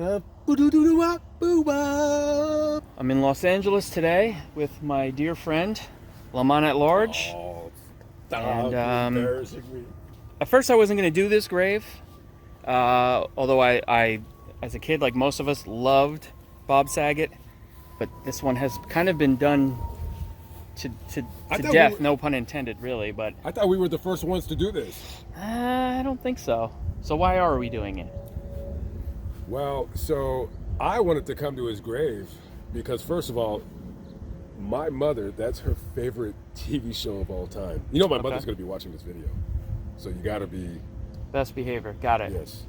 I'm in Los Angeles today with my dear friend, Lamont at large. Oh, And, embarrassing me. At first I wasn't going to do this grave, although I, as a kid, like most of us, loved Bob Saget. But this one has kind of been done to death, no pun intended, really. But I thought we were the first ones to do this. I don't think so. So why are we doing it? Well, so I wanted to come to his grave because, first of all, my mother, that's her favorite TV show of all time. You know my mother's going to be watching this video. So you got to be... Best behavior. Got it. Yes.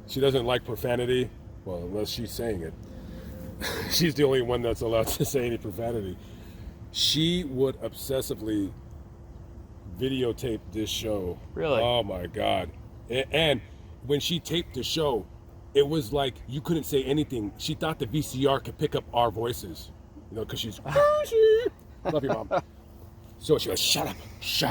She doesn't like profanity. Well, unless she's saying it. She's the only one that's allowed to say any profanity. She would obsessively videotape this show. Really? Oh my God. And when she taped the show, it was like you couldn't say anything. She thought the VCR could pick up our voices. You know, because she's crazy. Love you, Mom. So she goes, shut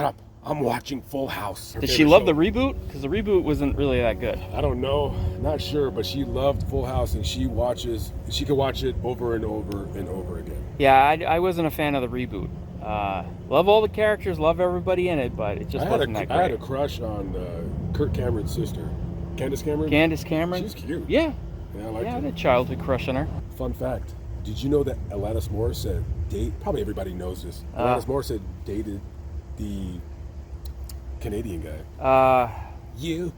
up. I'm watching Full House. Did she love the reboot? Because the reboot wasn't really that good. I don't know, not sure, but she loved Full House, and she could watch it over and over and over again. Yeah, I wasn't a fan of the reboot. Love all the characters, love everybody in it, but it just wasn't that great. I had a crush on Kurt Cameron's sister, Candace Cameron. Candace Cameron? She's cute. Yeah. Yeah, I liked I had her. a childhood crush on her. Fun fact, did you know that Alanis Morissette probably everybody knows this, Alanis Morissette dated the Canadian guy. You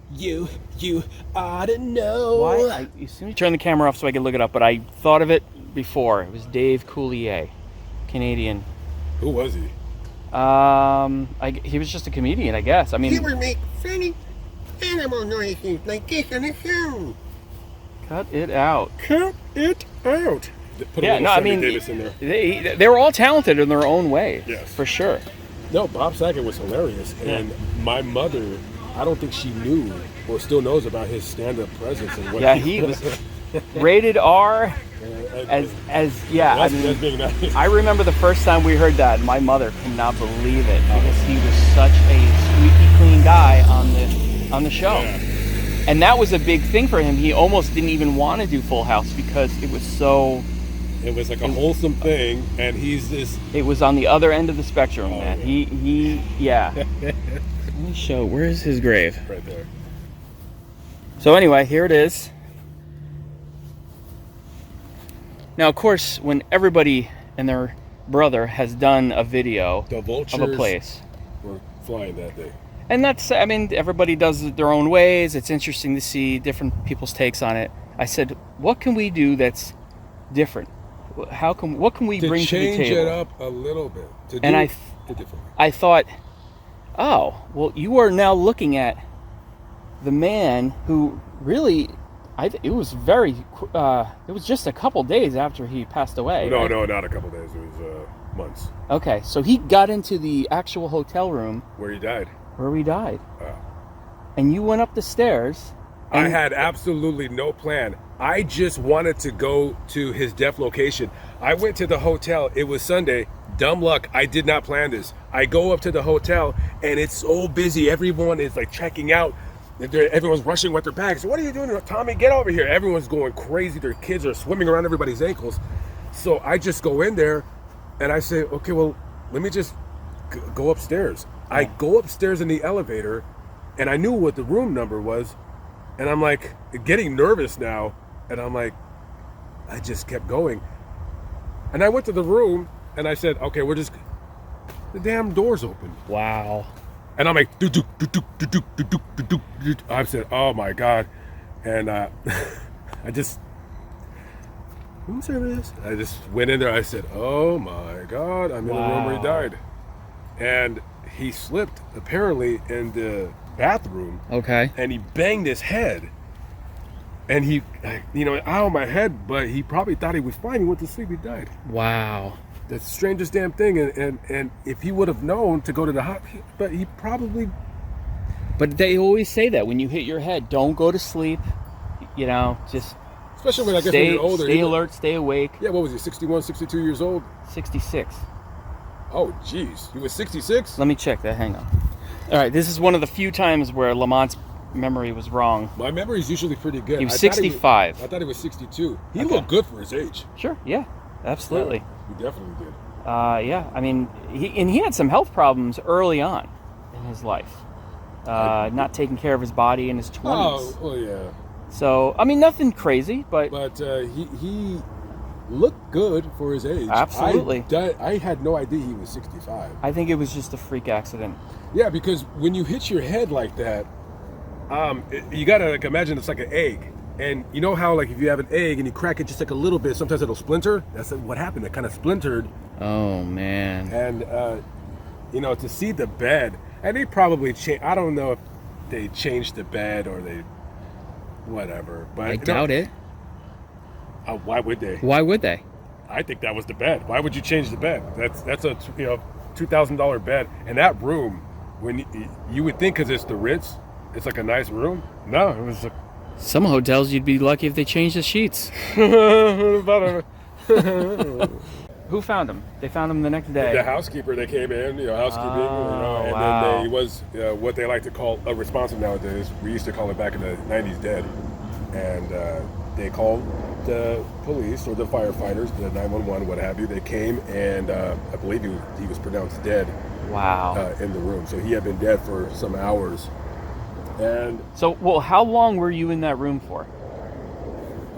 ought to know. Why? As soon as you turn the camera off so I can look it up, but I thought of it before. It was Dave Coulier, Canadian. Who was he? He was just a comedian, I guess. I mean, He would make funny animal noises like this on a show. cut it out. Cut it out. Put Yeah, no, I mean, Davis in there. they were all talented in their own way. Yes. For sure. No, Bob Saget was hilarious, and my mother, I don't think she knew or still knows about his stand-up presence and what. Yeah, he was rated R. As that's being nice. I remember the first time we heard that, my mother could not believe it because he was such a squeaky clean guy on the show. Yeah. And that was a big thing for him. He almost didn't even want to do Full House because it was so... It was like a wholesome thing, and he's this... It was on the other end of the spectrum, man. Yeah. Let me show, where is his grave? Right there. So anyway, here it is. Now, of course, when everybody and their brother has done a video The vultures of a place... were flying that day. And that's, I mean, everybody does it their own ways. It's interesting to see different people's takes on it. I said, what can we do that's different? What can we bring to the table? To change it up a little bit. To And do I it differently. I thought, oh, well, you are now looking at the man who really, it was just a couple days after he passed away. No, right? no, not a couple days. It was months. Okay, so he got into the actual hotel room Where he died. where he died. Wow. And you went up the stairs. I had absolutely no plan. I just wanted to go to his death location. I went to the hotel. It was Sunday. Dumb luck. I did not plan this. I go up to the hotel and it's so busy. Everyone is like checking out. Everyone's rushing with their bags. What are you doing? Tommy, get over here. Everyone's going crazy. Their kids are swimming around everybody's ankles. So I just go in there and I say, okay, well, let me just go upstairs. I go upstairs in the elevator and I knew what the room number was. And I'm like getting nervous now. And I'm like, I just kept going. And I went to the room and I said, okay, the damn door's open. Wow. And I'm like, I said, oh my God. And I just, room service. I just went in there. I said, oh my God, I'm in the room where he died. And he slipped apparently in the bathroom. Okay. And he banged his head. And he, out of my head, but he probably thought he was fine. He went to sleep, he died. Wow. The strangest damn thing. And if he would have known to go to the hospital, but he probably... But they always say that when you hit your head, don't go to sleep. Just especially when I guess when you're older. Stay alert, stay awake. Yeah, what was he, 61, 62 years old? 66. Oh, geez. He was 66? Let me check that. Hang on. All right, this is one of the few times where Lamont's memory was wrong. My memory is usually pretty good. He was I thought 65. I thought he was 62. He Okay. looked good for his age. Sure, yeah, absolutely. Yeah, he definitely did. Yeah, I mean, he had some health problems early on in his life. Not taking care of his body in his 20s. Oh, well, yeah. So, I mean, nothing crazy, but he looked good for his age. Absolutely. I had no idea he was 65. I think it was just a freak accident. Yeah, because when you hit your head like that, you gotta like imagine it's like an egg. And you know how like if you have an egg and you crack it just like a little bit, sometimes it'll splinter? That's what happened. It kind of splintered. Oh, man. And, to see the bed, and they probably changed, I don't know if they changed the bed or they, whatever. But I doubt it. Why would they? Why would they? I think that was the bed. Why would you change the bed? That's a $2,000 bed. And that room, when you would think because it's the Ritz, it's like a nice room. No, it was Some hotels, you'd be lucky if they changed the sheets. Who found him? They found him the next day. The housekeeper. They came in, housekeeping, and wow. then he was what they like to call unresponsive nowadays. We used to call it back in the 90s dead. And they called the police or the firefighters, the 911, what have you. They came and I believe he was pronounced dead. Wow. In the room. So he had been dead for some hours. And how long were you in that room for?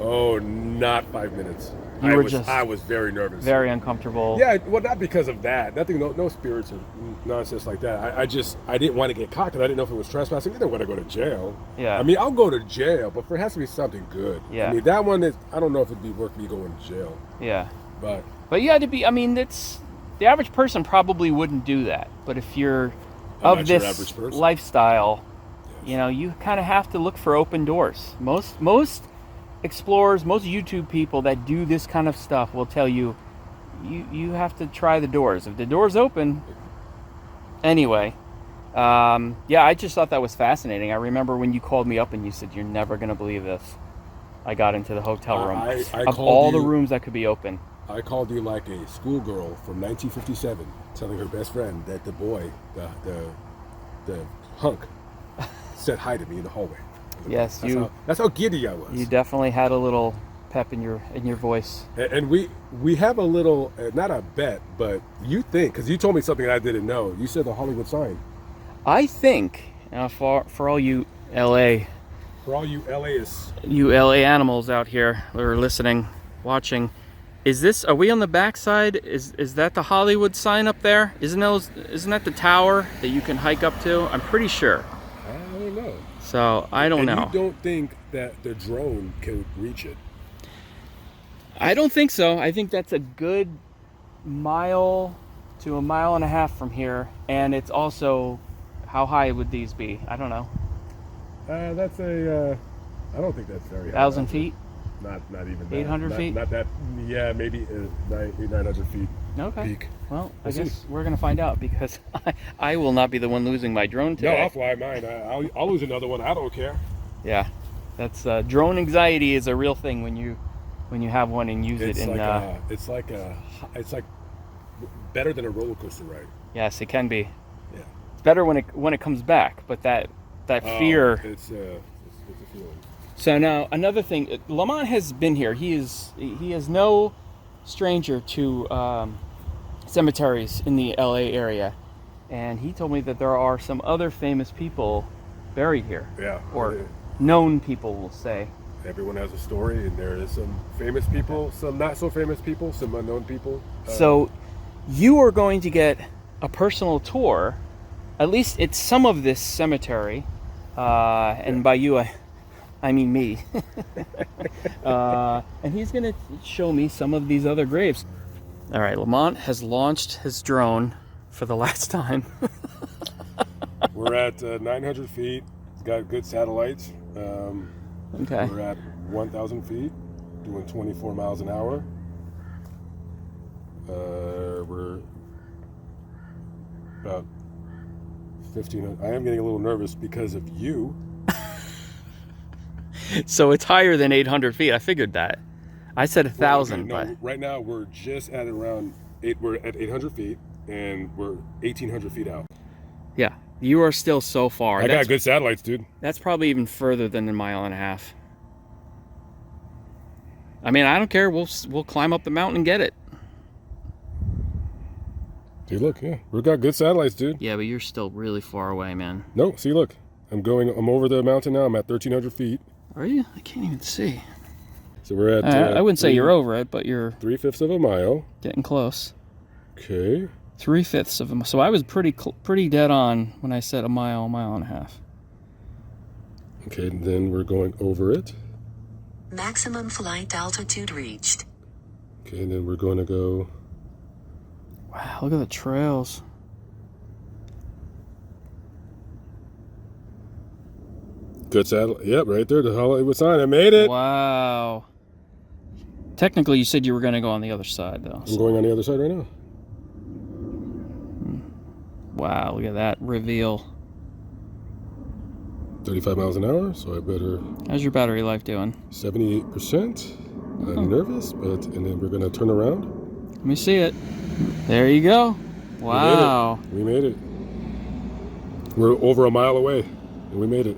oh, not 5 minutes. I was very nervous. Very uncomfortable. Yeah, well, not because of that. Nothing, no spirits or nonsense like that. I didn't want to get caught because I didn't know if it was trespassing. I didn't want to go to jail. Yeah. I mean, I'll go to jail, but there has to be something good. Yeah. I mean, that one I don't know if it'd be worth me going to jail. Yeah. But you had to be. I mean, the average person probably wouldn't do that. But if you're I'm of not your this average person. lifestyle, Yes. you kind of have to look for open doors. Most explorers, most YouTube people that do this kind of stuff will tell you have to try the doors. If the door's open, anyway. I just thought that was fascinating. I remember when you called me up and you said, "You're never going to believe this." I got into the hotel room. I of called all the you- rooms that could be open. I called you like a schoolgirl from 1957, telling her best friend that the boy, the hunk, said hi to me in the hallway. Yes, That's how giddy I was. you definitely had a little pep in your voice. And we have a little, not a bet, but you think, because you told me something I didn't know. You said the Hollywood sign. I think for all you LA For all you LAists. animals out here that are listening, watching, are we on the backside? Is that the Hollywood sign up there? Isn't that the tower that you can hike up to? I'm pretty sure. I don't know. So I don't know. You don't think that the drone could reach it? I don't think so. I think that's a good mile to a mile and a half from here, and it's also, how high would these be? I don't know. I don't think that's very high. 1,000 feet? Not even that. 800 feet? Not that. Yeah, maybe 900 feet. Okay. Peak. Well, I We'll see. guess we're going to find out because I will not be the one losing my drone No, today. I'll fly mine. I'll lose another one. I don't care. Yeah. That's drone anxiety is a real thing when you have one and use it in It's like better than a roller coaster ride. yes, it can be. Yeah. It's better when it comes back, but that fear. It's a feeling. So now another thing, Lamont has been here. He is no stranger to cemeteries in the LA area, and he told me that there are some other famous people buried here. Yeah. Or known people, we'll say. Everyone has a story, and there is some famous people, some not so famous people, some unknown people. So you are going to get a personal tour. At least it's some of this cemetery, and by you I mean me. And he's going to show me some of these other graves. All right, Lamont has launched his drone for the last time. We're at 900 feet. It's got good satellites. Okay. We're at 1,000 feet, doing 24 miles an hour. We're about 1,500. I am getting a little nervous because of you. So it's higher than 800 feet. I figured that. I said 1,000, No, but right now we're just at around 800 feet, and we're 1,800 feet out. yeah. You are still so far. I got good satellites, dude. That's probably even further than a mile and a half. I mean, I don't care. We'll climb up the mountain and get it. See, look, yeah, we've got good satellites, dude. Yeah, but you're still really far away, man. No, see, look, I'm over the mountain now. I'm at 1,300 feet. Are you? I can't even see. So we're at. I wouldn't say you're over it, but you're 3/5 of a mile. getting close. Okay. 3/5 of a mile. So I was pretty dead on when I said a mile and a half. Okay, then we're going over it. Maximum flight altitude reached. Okay, and then we're going to go. Wow, look at the trails. Good satellite. Yep, right there, the Hollywood sign. I made it. Wow. Technically, you said you were going to go on the other side, though. I'm going on the other side right now. Wow, look at that reveal. 35 miles an hour, so I better. How's your battery life doing? 78%. I'm nervous, and then we're going to turn around. Let me see it. There you go. Wow. We made it. We're over a mile away, and we made it.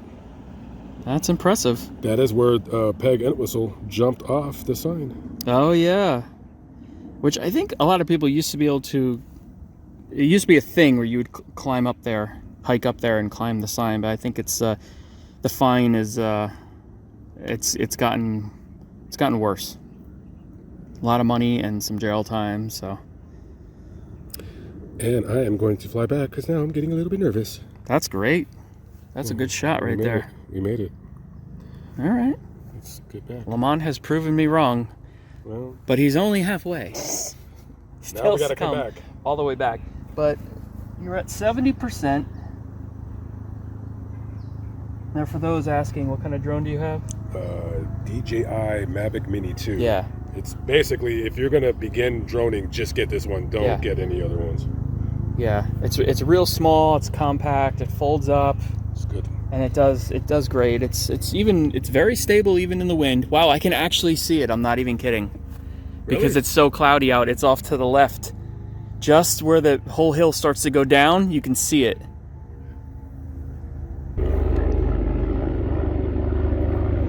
That's impressive. That is where Peg Entwistle jumped off the sign. Oh, yeah. Which I think a lot of people used to be able to... It used to be a thing where you would climb up there, hike up there and climb the sign, but I think it's... the fine is... it's gotten worse. A lot of money and some jail time, so... And I am going to fly back because now I'm getting a little bit nervous. That's great. That's a good shot right there. We made it. All right. Let's get back. Lamont has proven me wrong, Well, but he's only halfway. now we got to come back. all the way back. But you're at 70%. Now, for those asking, what kind of drone do you have? DJI Mavic Mini 2. Yeah. It's basically, if you're going to begin droning, just get this one. Don't get any other ones. Yeah, it's real small. It's compact. It folds up. It's good. And it does great. It's very stable even in the wind. Wow, I can actually see it. I'm not even kidding. Because Really? it's so cloudy out. It's off to the left. Just where the whole hill starts to go down, you can see it.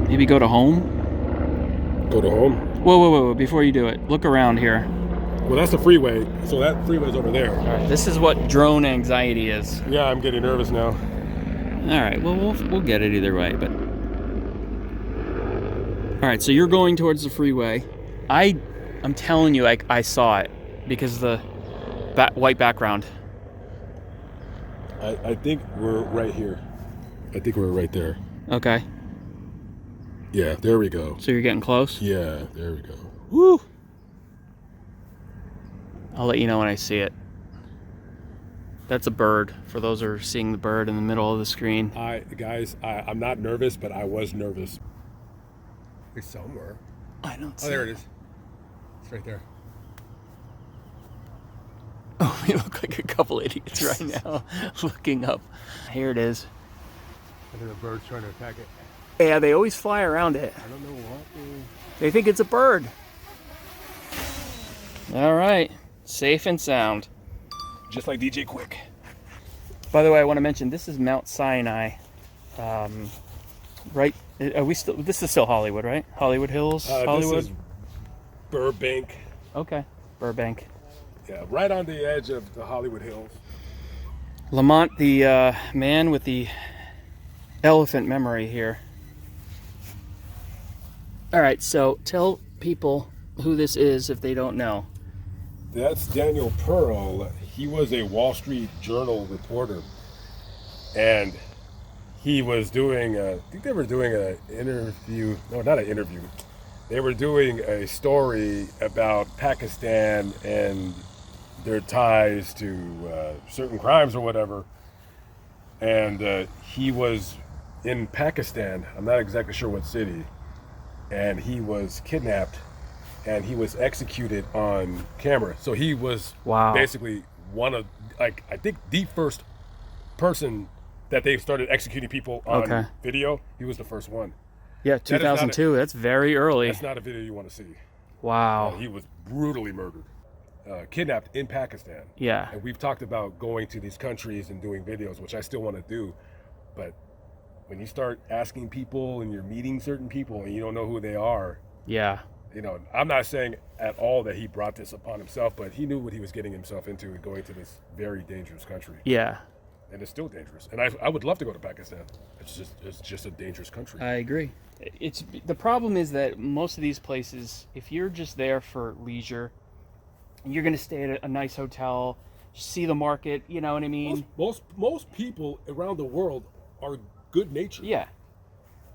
Maybe go to home? Go to home. Whoa, before you do it, look around here. Well, that's the freeway. So that freeway's over there. All right, this is what drone anxiety is. Yeah, I'm getting nervous now. All right, well, we'll get it either way, but... All right, so you're going towards the freeway. I'm telling you, I saw it because of the white background. I think we're right here. I think we're right there. Okay, Yeah, there we go. so you're getting close? Yeah, there we go. Woo! I'll let you know when I see it. That's a bird, for those who are seeing the bird in the middle of the screen. I'm not nervous, but I was nervous. It's somewhere. I don't see Oh, there it is. It's right there. Oh, we look like a couple idiots right now looking up. Here it is. I think the bird's trying to attack it. Yeah, they always fly around it. I don't know what. They think it's a bird. All right, safe and sound. Just like DJ Quick. By the way, I want to mention this is Mount Sinai. Right? Are we still? This is still Hollywood, right? Hollywood Hills. Hollywood. This is Burbank. Okay, Burbank. Yeah, right on the edge of the Hollywood Hills. Lamont, the man with the elephant memory here. All right, so tell people who this is if they don't know. That's Daniel Pearl. He was a Wall Street Journal reporter, and he was doing. I think they were doing an interview. No, not an interview. They were doing a story about Pakistan and their ties to certain crimes or whatever. And he was in Pakistan. I'm not exactly sure what city. And he was kidnapped. And he was executed on camera. So he was basically one of, like, I think the first person that they started executing people on video. He was the first one. Yeah, 2002. That's very early. That's not a video you want to see. Wow. He was brutally murdered. kidnapped in Pakistan. Yeah. And we've talked about going to these countries and doing videos, which I still want to do. But when you start asking people and you're meeting certain people and you don't know who they are, Yeah. you know, I'm not saying at all that he brought this upon himself, but he knew what he was getting himself into and going to this very dangerous country. Yeah. And it's still dangerous. And I would love to go to Pakistan. It's just a dangerous country. I agree. It's the problem is that most of these places, if you're just there for leisure, you're going to stay at a nice hotel, see the market, you know what I mean? Most people around the world are good natured. Yeah.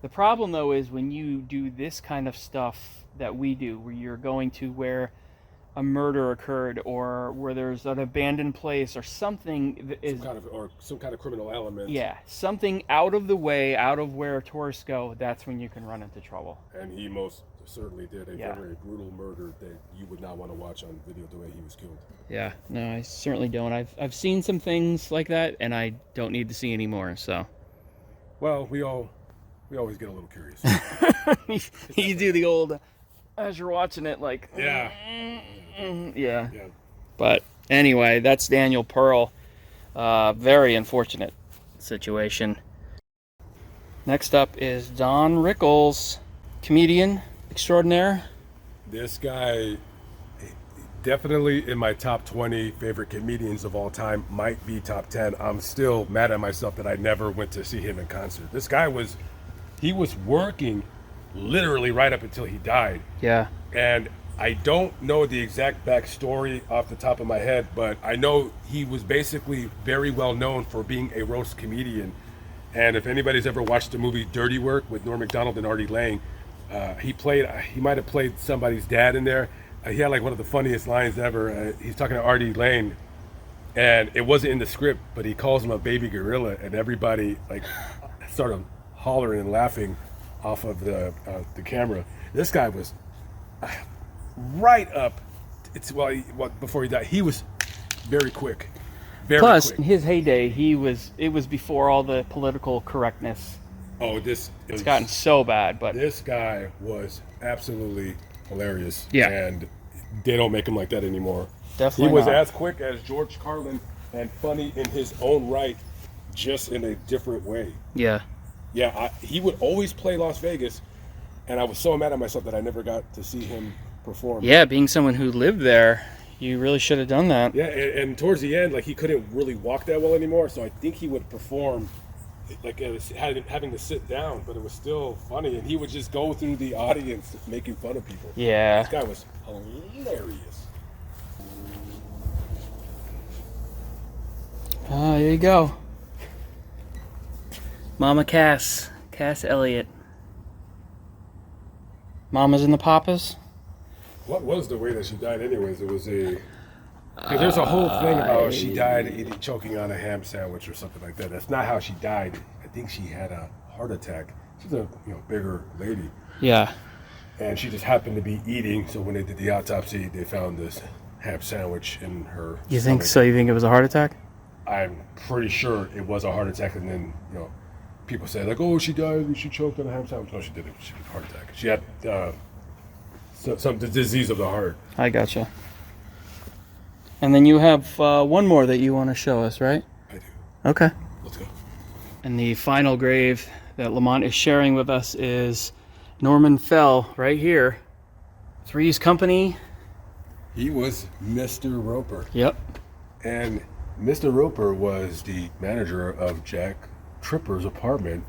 The problem though is when you do this kind of stuff that we do, where you're going to where a murder occurred or where there's an abandoned place or something that is some kind of criminal element. Yeah, something out of the way, out of where tourists go, that's when you can run into trouble. And he most certainly did a Yeah. very brutal murder that you would not want to watch on video the way he was killed. Yeah, no, I certainly don't. I've seen some things like that and I don't need to see any more, so. Well, we always get a little curious. You do the old, as you're watching it, like, Yeah. Yeah. Yeah. But anyway, that's Daniel Pearl. Very unfortunate situation. Next up is Don Rickles, comedian extraordinaire. This guy, definitely in my top 20 favorite comedians of all time, might be top 10. I'm still mad at myself that I never went to see him in concert. This guy was working literally right up until he died. Yeah. And I don't know the exact backstory off the top of my head, but I know he was basically very well known for being a roast comedian. And if anybody's ever watched the movie Dirty Work with Norm Macdonald and Artie Lang, he might have played somebody's dad in there. He had like one of the funniest lines ever. He's talking to Artie Lang, and it wasn't in the script, but he calls him a baby gorilla, and everybody like sort of hollering and laughing off of the camera. This guy was right up. Before he died, he was very quick. Plus, in his heyday, it was before all the political correctness. Oh, it's gotten so bad, but this guy was absolutely hilarious. Yeah. And they don't make him like that anymore. Definitely He was not. as quick as George Carlin and funny in his own right, just in a different way. Yeah. Yeah, he would always play Las Vegas, and I was so mad at myself that I never got to see him perform. Yeah, being someone who lived there, you really should have done that. Yeah, and towards the end, like he couldn't really walk that well anymore, so I think he would perform like having to sit down, but it was still funny, and he would just go through the audience making fun of people. Yeah. This guy was hilarious. There you go. Mama Cass Elliott. Mamas and the Papas. What was the way that she died anyways? It was there's a whole thing about she died choking on a ham sandwich or something like that. That's not how she died. I think she had a heart attack. She's a bigger lady. Yeah. And she just happened to be eating, so when they did the autopsy, they found this ham sandwich in her You think stomach. so? You think it was a heart attack? I'm pretty sure it was a heart attack, and then people say like, "Oh, she died. She choked on a ham sandwich." No, she didn't. She had a heart attack. She had some disease of the heart. I gotcha. And then you have one more that you want to show us, right? I do. Okay. Let's go. And the final grave that Lamont is sharing with us is Norman Fell, right here. Three's Company. He was Mr. Roper. Yep. And Mr. Roper was the manager of Jack Tripper's apartment,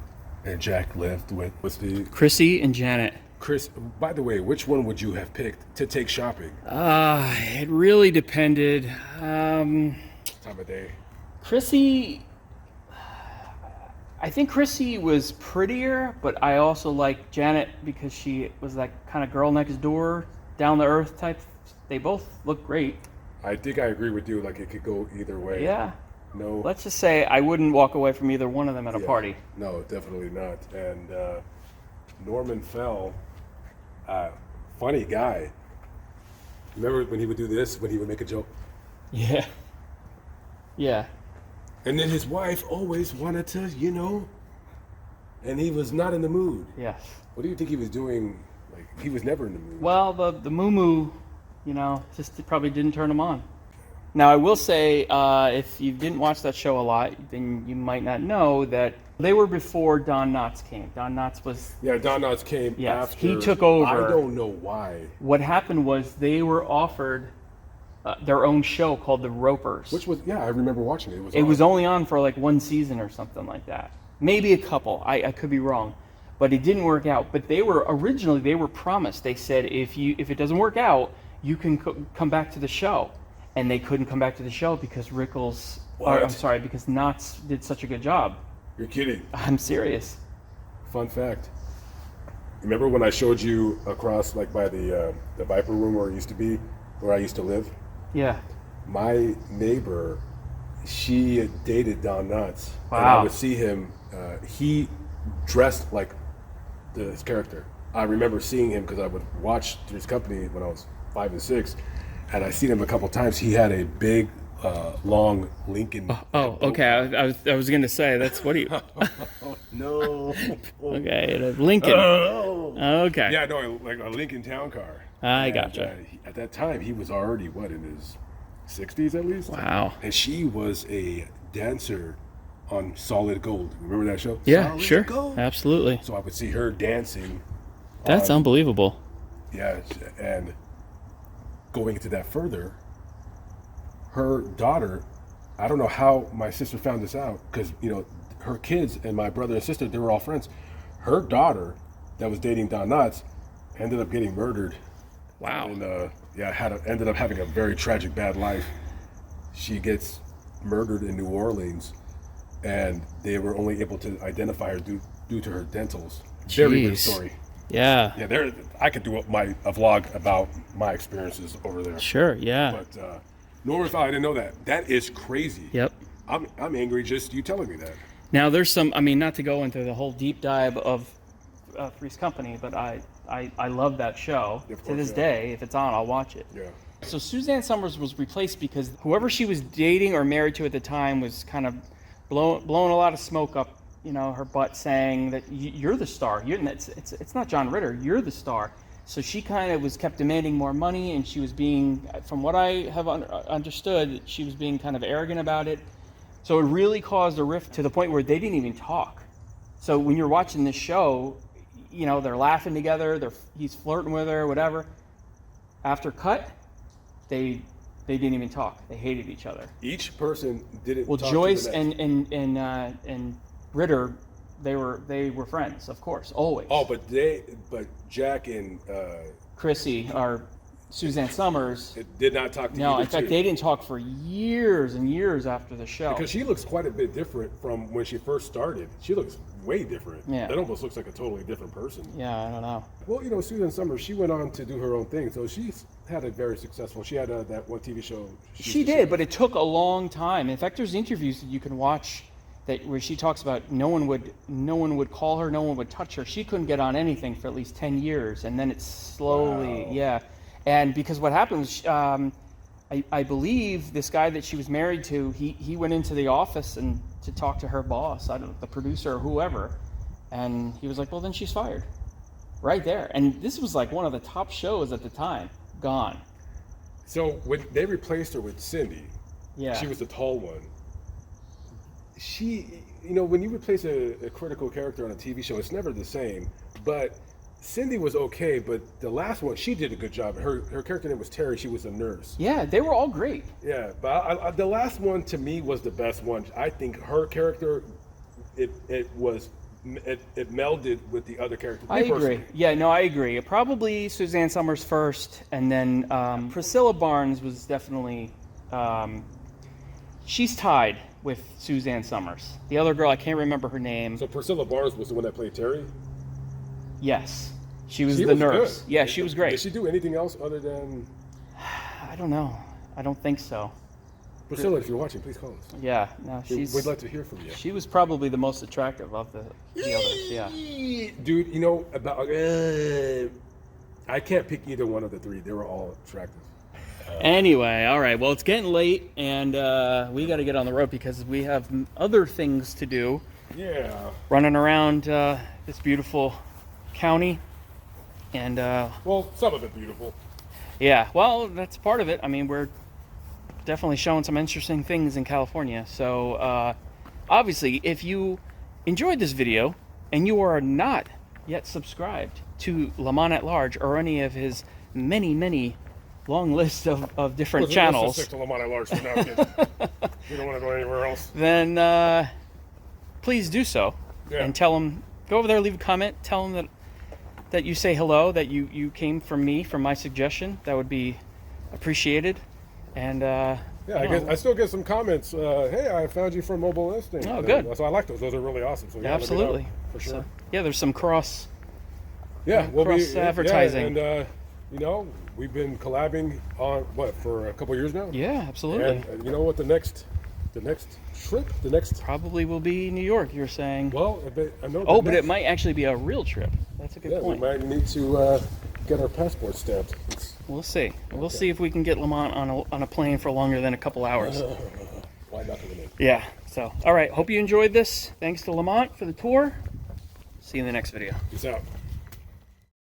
and Jack lived with the Chrissy and Janet. Chris. By the way, which one would you have picked to take shopping? It really depended. Time of day. Chrissy, I think Chrissy was prettier, but I also like Janet because she was that kind of girl next door, down to earth type. They both look great. I think I agree with you. Like it could go either way. Yeah. No. Let's just say I wouldn't walk away from either one of them at a party. No, definitely not. And Norman Fell, funny guy. Remember when he would do this, when he would make a joke? Yeah. Yeah. And then his wife always wanted to, and he was not in the mood. Yes. What do you think he was doing? Like, he was never in the mood. Well, the moo-moo, you know, just it probably didn't turn them on. Now, I will say, if you didn't watch that show a lot, then you might not know that they were before Don Knotts came. Don Knotts was... Yeah, Don Knotts came Yes, after. he took over. I don't know why. What happened was they were offered their own show called The Ropers. Which was, yeah, I remember watching it. It was only on for like one season or something like that. Maybe a couple. I could be wrong. But it didn't work out. But they were promised. They said, if it doesn't work out, you can come back to the show. And they couldn't come back to the show because because Knotts did such a good job. You're kidding. I'm serious. Fun fact. Remember when I showed you across, like by the Viper Room where I used to live? Yeah. My neighbor, she dated Don Knotts. Wow. And I would see him. He dressed like his character. I remember seeing him because I would watch Three's Company when I was 5 and 6. And I seen him a couple times. He had a big, long Lincoln. Oh, okay. I was going to say, that's what do you... Oh, no. Okay, Lincoln. Okay. Yeah, no, like a Lincoln Town Car. I gotcha. At that time, he was already, in his 60s at least? Wow. And she was a dancer on Solid Gold. Remember that show? Yeah, Solid sure. Gold. Absolutely. So I would see her dancing. That's unbelievable. Yeah, and going into that further, her daughter, I don't know how my sister found this out, because, her kids and my brother and sister, they were all friends. Her daughter that was dating Don Knotts ended up getting murdered. Wow. And ended up having a very tragic, bad life. She gets murdered in New Orleans, and they were only able to identify her due to her dentals. Very good story. Yeah. Yeah, I could do a vlog about my experiences over there. Sure, yeah. But North, I didn't know that. That is crazy. Yep. I'm angry just you telling me that. Now, there's some, not to go into the whole deep dive of Three's Company, but I love that show. Of course, to this day, if it's on, I'll watch it. Yeah. So Suzanne Summers was replaced because whoever she was dating or married to at the time was kind of blowing a lot of smoke up, her butt, saying that you're the star. It's not John Ritter. You're the star. So she kind of kept demanding more money, and she was being, from what I have understood, she was being kind of arrogant about it. So it really caused a rift to the point where they didn't even talk. So when you're watching this show, they're laughing together. He's flirting with her, whatever. After cut, they didn't even talk. They hated each other. Each person didn't. Well, talk Joyce to the next. and Ritter, they were friends, of course, always. Oh, but Jack and Chrissy, or Suzanne Summers, did not talk to no, either in fact, two. they didn't talk for years and years after the show. Because she looks quite a bit different from when she first started. She looks way different. Yeah. It almost looks like a totally different person. Yeah, I don't know. Well, Suzanne Summers, she went on to do her own thing, so she's had a very successful. She had that one TV show. She did, but it took a long time. In fact, there's interviews that you can watch where she talks about no one would call her, no one would touch her. She couldn't get on anything for at least 10 years, and then it slowly, Wow. yeah. And because what happened was, I believe this guy that she was married to, he went into the office and to talk to her boss, the producer or whoever, and he was like, well, then she's fired. Right there. And this was like one of the top shows at the time. Gone. So when they replaced her with Cindy, Yeah. she was the tall one. She, when you replace a critical character on a TV show, it's never the same. But Cindy was okay, but the last one, she did a good job. Her character name was Terry. She was a nurse. Yeah, they were all great. Yeah, but the last one to me was the best one. I think her character, it melded with the other characters. I agree. Yeah, no, I agree. Probably Suzanne Summers first, and then Priscilla Barnes was definitely. She's tied with Suzanne Summers. The other girl, I can't remember her name. So Priscilla Barnes was the one that played Terry? Yes, she was the was nurse. good. Yeah, she was great. Did she do anything else other than? I don't know. I don't think so. Priscilla, if you're watching, please call us. Yeah, no, she's. We'd like to hear from you. She was probably the most attractive of the others. Yeah. Dude, I can't pick either one of the three. They were all attractive. Anyway, all right. Well, it's getting late, and we got to get on the road because we have other things to do. Yeah. Running around this beautiful county, and Well, some of it beautiful. Yeah, well, that's part of it. I mean, we're definitely showing some interesting things in California. So, obviously, if you enjoyed this video and you are not yet subscribed to Lamont at Large or any of his many, many long list of different channels, Let's just stick to Lamont at Large for now, kid. We don't want to go anywhere else. then please do so. Yeah. And tell him, go over there, leave a comment, tell him that you say hello, that you came from me, from my suggestion. That would be appreciated. And Yeah, I still get some comments. Hey, I found you from Mobile Listing. Oh, good. So I like those. Those are really awesome. So yeah, let me know, absolutely, for sure. So, yeah, there's some cross. Yeah, we'll cross advertising. Yeah, and you know, we've been collabing on what for a couple years now. Yeah, absolutely. And you know what? The next trip, the next. Probably will be New York. You're saying. Well, I know. Oh, but it might actually be a real trip. That's a good Yeah, point. we might need to get our passport stamped. We'll see. We'll see if we can get Lamont on a plane for longer than a couple hours. Why not? Yeah. So, all right. Hope you enjoyed this. Thanks to Lamont for the tour. See you in the next video. Peace out.